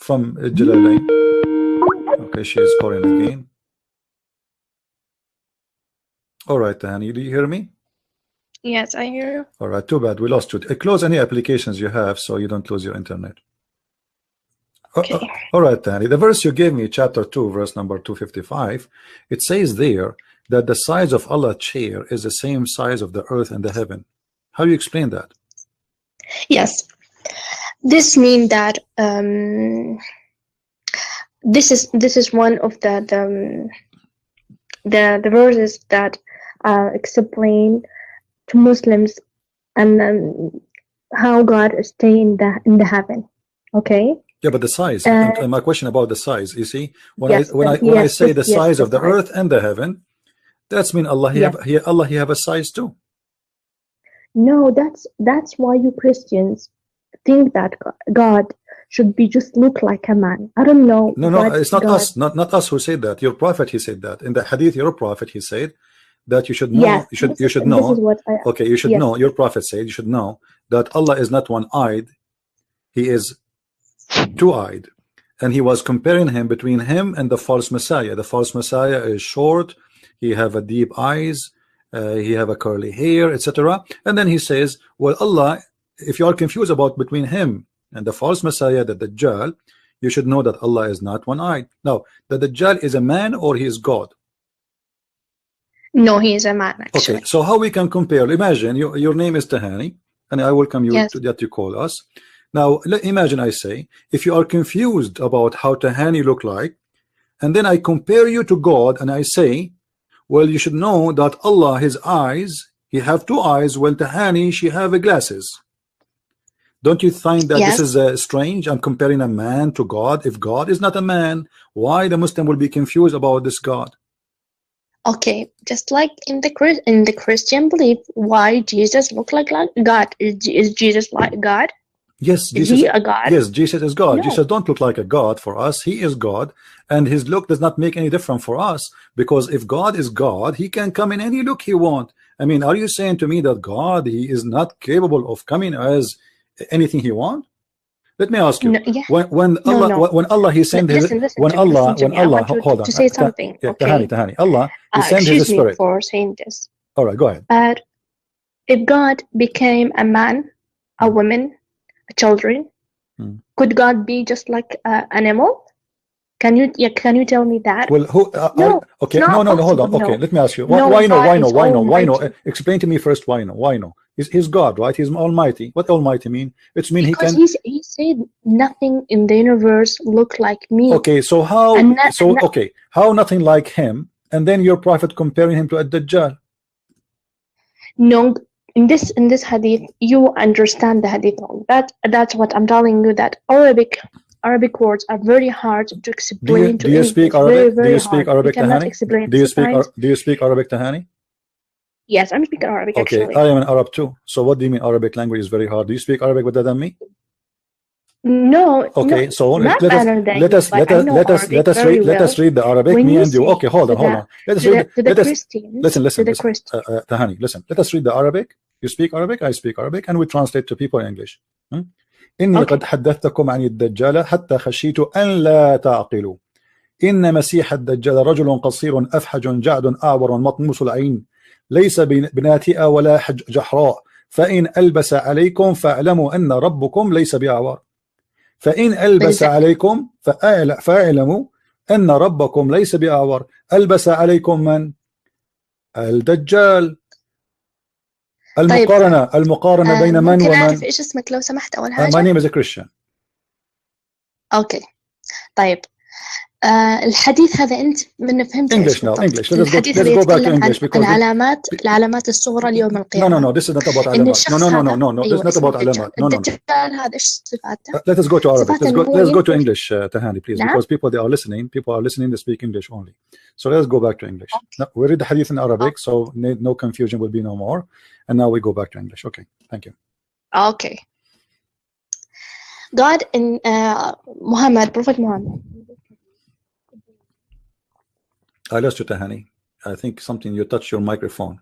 from Jalalain. Okay, she is calling again. All right, Tahani, do you hear me? Yes, I hear you. All right, too bad we lost you. Close any applications you have so you don't lose your internet. Okay. All right, Tahani, the verse you gave me, chapter 2, verse number 255, it says there that the size of Allah's chair is the same size of the earth and the heaven. How do you explain that? Yes, this means that this is one of the verses that explain to Muslims and how God is staying in the heaven. Okay. Yeah, but the size. My question about the size. You see, when I say the size of the earth and the heaven, that's mean Allah. He have a size too. No, that's why you Christians think that God should be just look like a man. I don't know. No, it's not God. Us. Not us who said that. Your prophet, he said that in the hadith. Your prophet, he said that you should know. Yes, you should know. This is what okay, you should know. Your prophet said you should know that Allah is not one-eyed. He is two-eyed, and he was comparing him between him and the false Messiah. The false Messiah is short. He have a deep eyes. He have a curly hair, etc. And then he says, well, Allah, if you are confused about between him and the false Messiah, the Dajjal, you should know that Allah is not one-eyed. Now, the Dajjal is a man or he is God? No, he is a man, actually. Okay, so how we can compare? Imagine your name is Tahani, and I welcome you to that you call us. Now, imagine I say, if you are confused about how Tahani look like, and then I compare you to God, and I say, well, you should know that Allah, his eyes, he have two eyes, while Tahani, she have glasses. Don't you find that this is strange? I'm comparing a man to God. If God is not a man, why the Muslim will be confused about this God? Okay, just like in the Christian belief, why Jesus look like God? Is Jesus like God? Yes, Jesus is he a God? Yes, Jesus is God. No. Jesus don't look like a God for us. He is God, and his look does not make any difference for us, because if God is God, he can come in any look he want. I mean, are you saying to me that God, he is not capable of coming as anything he want? Let me ask you. No, yeah. When Allah he sent his Allah hold on to say something. Okay. Tahani, Allah he sent his spirit. Me for saying this. All right, go ahead. But if God became a man, a woman, a children, could God be just like an animal? Can you tell me that? Well, who? No. Okay. No. Hold on. Okay, let me ask you. Why no? Explain to me first. Why no? Why no? He's God, right? He's Almighty. What Almighty mean? It's mean because he can. He said nothing in the universe look like me. Okay, so how? How nothing like him? And then your prophet comparing him to a Dajjal. No, in this hadith, you understand the hadith. That's what I'm telling you. That Arabic words are very hard to explain. Do you speak Arabic? Do you speak Arabic, Tahani? Do you speak Arabic, Tahani? Yes, I'm speaking Arabic. Okay, actually. I am an Arab too. So what do you mean Arabic language is very hard? Do you speak Arabic better than me? No. Okay, no, so let us read the Arabic. When me and you. Okay, hold on. Let us read. Listen. Tahani, listen. Let us read the Arabic. You speak Arabic, I speak Arabic, and we translate to people in English. إني قد حدثتكم عن الدجال حتى خشيت أن لا تعقلوا إن مسيح الدجال رجل قصير أفحج جعد أعور مطموس العين ليس بناتئة ولا جحراء فإن ألبس عليكم فاعلموا أن ربكم ليس بأعور فإن ألبس عليكم فاعلموا أن ربكم ليس بأعور ألبس عليكم من؟ الدجال. المقارنة بين من ممكن ومن؟ أعرف إيش اسمك لو سمحت أول حاجة؟ My name is a Christian. أوكي طيب الحديث هذا أنت من فهمت English now English let's go back to English because العلامات الصغرى ليوم القيامة. No this is not about علامات. No this is not about علامات. No الدجال هذا إيش صفاته؟ Let us go to Arabic. Let's go to English, Tahani, please, because people are listening they speak English only. So let's go back to English. No, we read the hadith in Arabic, so no confusion will be no more. And now we go back to English. Okay, thank you. Okay. God in Prophet Muhammad. I lost you, Tahani. I think you touched your microphone.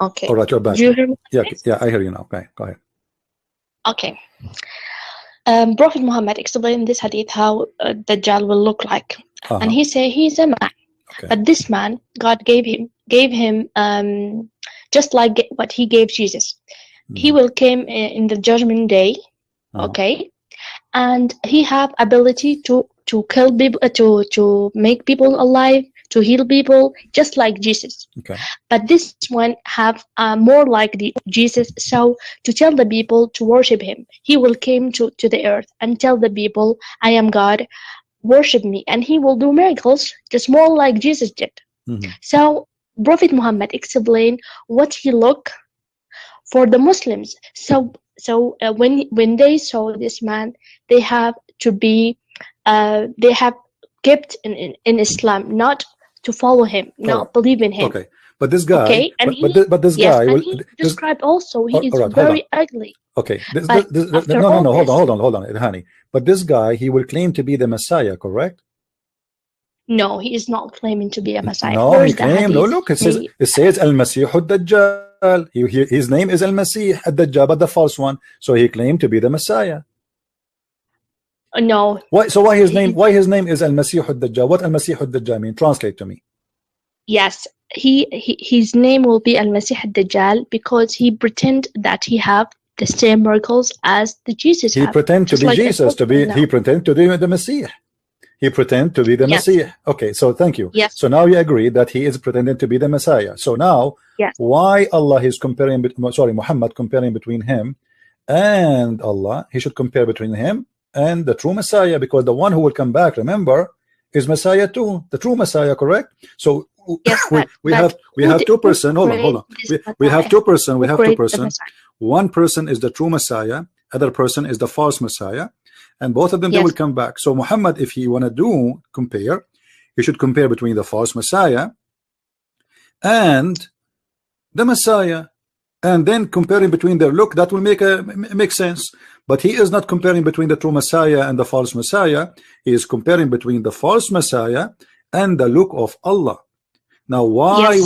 Okay. All right, you're back. Do you hear me? Yeah, I hear you now. Okay, go ahead. Okay. Prophet Muhammad explained this hadith how Dajjal will look like, and he said he's a man, but this man, God gave him just like what He gave Jesus. He will come in the judgment day, okay, and he have ability to kill people, to make people alive, to heal people, just like Jesus. But this one have more like the Jesus. So to tell the people to worship him, he will come to the earth and tell the people, I am God, worship me, and he will do miracles just more like Jesus did. So Prophet Muhammad explained what he looked for the Muslims. So when they saw this man, they have to be they have kept in Islam, not to follow him, not believe in him. But this guy, and but this guy, and he described also he is very ugly. No, hold on, Irhani. But this guy, he will claim to be the Messiah, correct? No, he is not claiming to be a Messiah. No, he claimed. No, look, it says Al-Masih ad-Dajjal. His name is Al-Masih ad-Dajjal, but the false one. So he claimed to be the Messiah. No. Why? So why his name? Why his name is Al-Masih ad-Dajjal? What Al-Masih ad-Dajjal mean? Translate to me. Yes, his name will be Al-Masih ad-Dajjal because he pretend that he have the same miracles as the Jesus. He pretend to be Jesus. He pretend to be the Messiah. He pretend to be the Messiah. Okay, so thank you. Yes. So now you agree that he is pretending to be the Messiah. So now, why Allah is comparing? Sorry, Muhammad comparing between him and Allah? He should compare between him and the true Messiah, because the one who will come back, remember, is Messiah too, the true Messiah, correct? So we have 2 persons. Hold on. We have 2 persons. We have 2 persons. One person is the true Messiah, other person is the false Messiah, and both of them they will come back. So Muhammad, if he want to compare, he should compare between the false Messiah and the Messiah, and then comparing between their look. That will make sense. But he is not comparing between the true Messiah and the false Messiah. He is comparing between the false Messiah and the look of Allah. Now why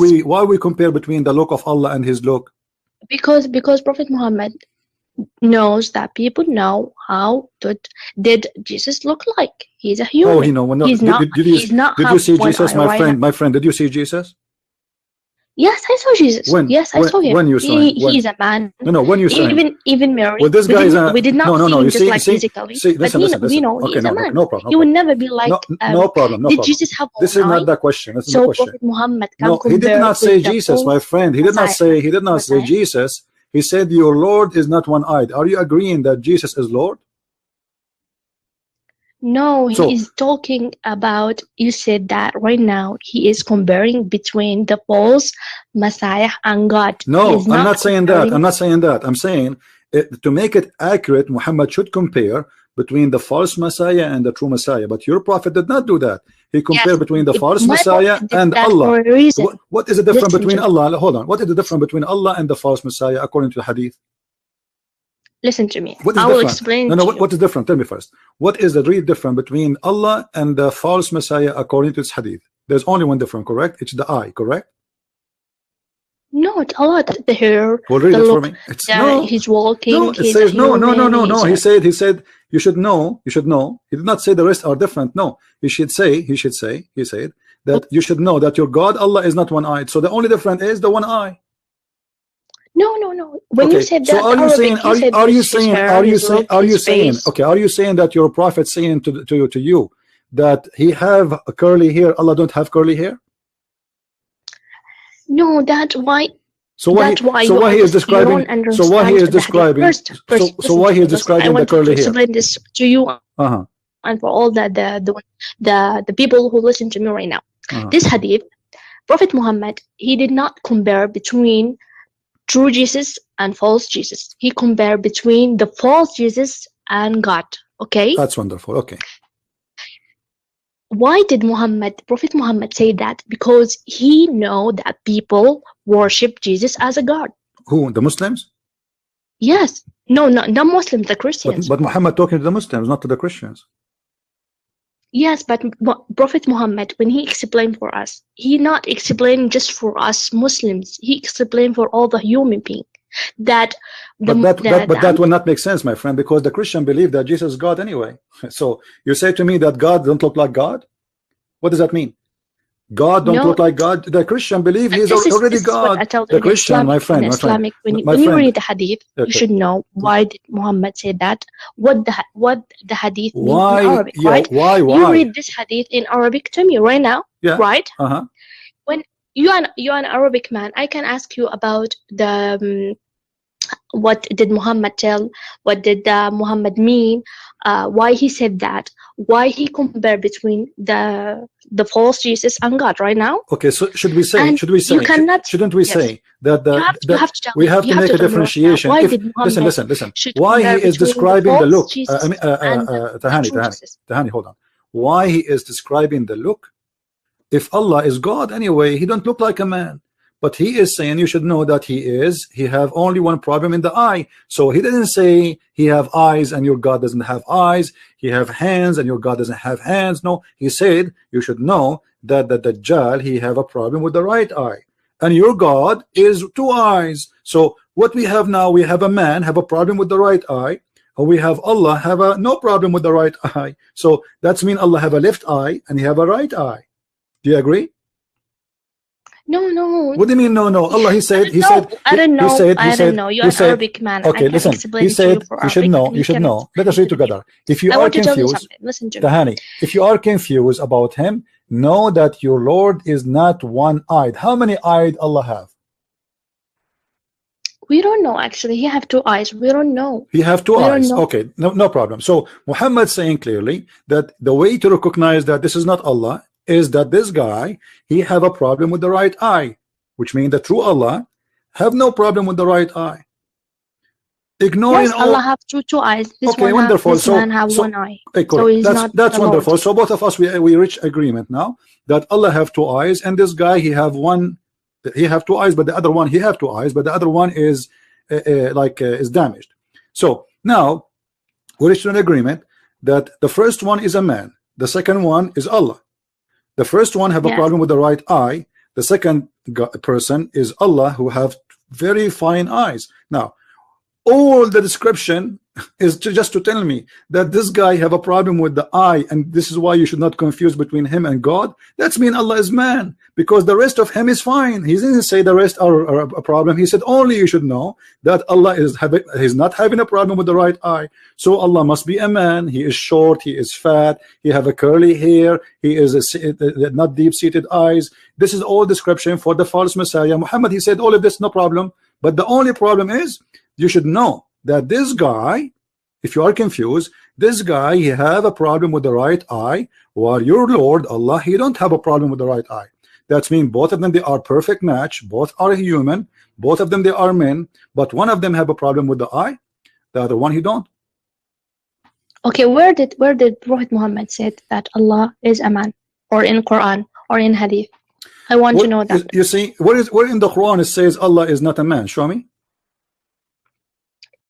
we compare between the look of Allah and his look? Because Prophet Muhammad knows that people know how did Jesus look like. He's a human. Oh, he know. No, he's not. Did you see Jesus, my friend? My friend, did you see Jesus? Yes, I saw Jesus. I saw him. When you saw him? He's a man. No, when you saw him. Even Mary. Well, this guy we did not see him just like physically. Listen. We know he's a man. No problem. He would never be like. No problem. Did Jesus have This is not the question. This is the question. Prophet Muhammad No, he did not say Jesus, my friend. He did not say Jesus. He said your Lord is not one-eyed. Are you agreeing that Jesus is Lord? No, he is talking about, you said that right now he is comparing between the false Messiah and God. No, I'm not saying that. I'm saying to make it accurate, Muhammad should compare between the false Messiah and the true Messiah. But your prophet did not do that. He compared between the false Messiah and Allah. What is the difference between Allah? Hold on. What is the difference between Allah and the false Messiah according to the hadith? Listen to me. I will explain. What is different? Tell me first. What is the real difference between Allah and the false Messiah according to this hadith? There's only one difference, correct? It's the eye, correct? No, it's Allah. The hair. Well, read it for me. It's he's walking. No, it says no. He said you should know. You should know. He did not say the rest are different. No, he said that you should know that your God Allah is not one-eyed. So the only difference is the one eye. No. When you said that, so are you saying that your prophet saying to you that he have a curly hair, Allah don't have curly hair? No, that's why. So why he is describing the curly hair? I want to explain this to you and for all the people who listen to me right now. This hadith, Prophet Muhammad, he did not compare between true Jesus and false Jesus. He compared between the false Jesus and God. Okay? That's wonderful. Okay. Why did Prophet Muhammad say that? Because he know that people worship Jesus as a God. Who? The Muslims? Yes. No, not Muslims, the Christians. But Muhammad talking to the Muslims, not to the Christians. Yes, but Prophet Muhammad, when he explained for us, he not explaining just for us Muslims. He explained for all the human beings. that that will not make sense, my friend, because the Christian believe that Jesus is God anyway. So you say to me that God don't look like God? What does that mean? God don't look like God? The Christian believe he's already God. The Christian, my friend, when you read the hadith, you should know why did Muhammad say that, what the hadith means in Arabic, right? Why? You read this hadith in Arabic to me right now, right? When you're an Arabic man, I can ask you about the what did Muhammad tell, what did Muhammad mean, why he said that, why he compared between the false Jesus and God right now. Okay, so shouldn't we say that we have to make a differentiation? Listen. Why he is describing the look? Tahani, hold on. Why he is describing the look? If Allah is God anyway, he don't look like a man. But he is saying you should know that he have only one problem in the eye. So he didn't say he have eyes and your God doesn't have eyes. He have hands and your God doesn't have hands. No, he said you should know that the Dajjal, he have a problem with the right eye. And your God is 2 eyes. So what we have now, we have a man have a problem with the right eye. And we have Allah have no problem with the right eye. So that's mean Allah have a left eye and he have a right eye. Do you agree? No. What do you mean no? Allah, he said. I don't know. You're an Arabic man. Okay, listen. He said you should know. You should know. Let us read together. If you are confused, Tahani, if you are confused about him, know that your Lord is not one-eyed. How many eyes Allah have? We don't know actually. He have 2 eyes. We don't know. He have 2 eyes. Okay, no problem. So Muhammad saying clearly that the way to recognize that this is not Allah is that this guy, he have a problem with the right eye, which means the true Allah have no problem with the right eye. Ignoring Allah have two eyes. This okay, wonderful. This man have 1 eye. So that's wonderful. So both of us we reach agreement now that Allah have 2 eyes, and this guy he have 2 eyes, but the other one he have 2 eyes, but the other one is is damaged. So now we reach an agreement that the first one is a man, the second one is Allah. The first one have a problem with the right eye. The second person is Allah, who have very fine eyes. Now, all the description is just to tell me that this guy have a problem with the eye, and this is why you should not confuse between him and God. That's mean Allah is man, because the rest of him is fine. He didn't say the rest are a problem. He said only you should know that Allah is not having a problem with the right eye. So Allah must be a man. He is short, he is fat, he have a curly hair, he is not deep-seated eyes. This is all description for the false Messiah. Muhammad, he said all of this, no problem. But the only problem is you should know that this guy, if you are confused, this guy, he have a problem with the right eye, while your Lord Allah, he don't have a problem with the right eye. That means both of them, they are perfect match, both are human, both of them, they are men, but one of them have a problem with the eye, the other one he don't. Okay, where did Prophet Muhammad said that Allah is a man, or in Quran or in Hadith? I want to know that. You see, where in the Quran it says Allah is not a man? Show me.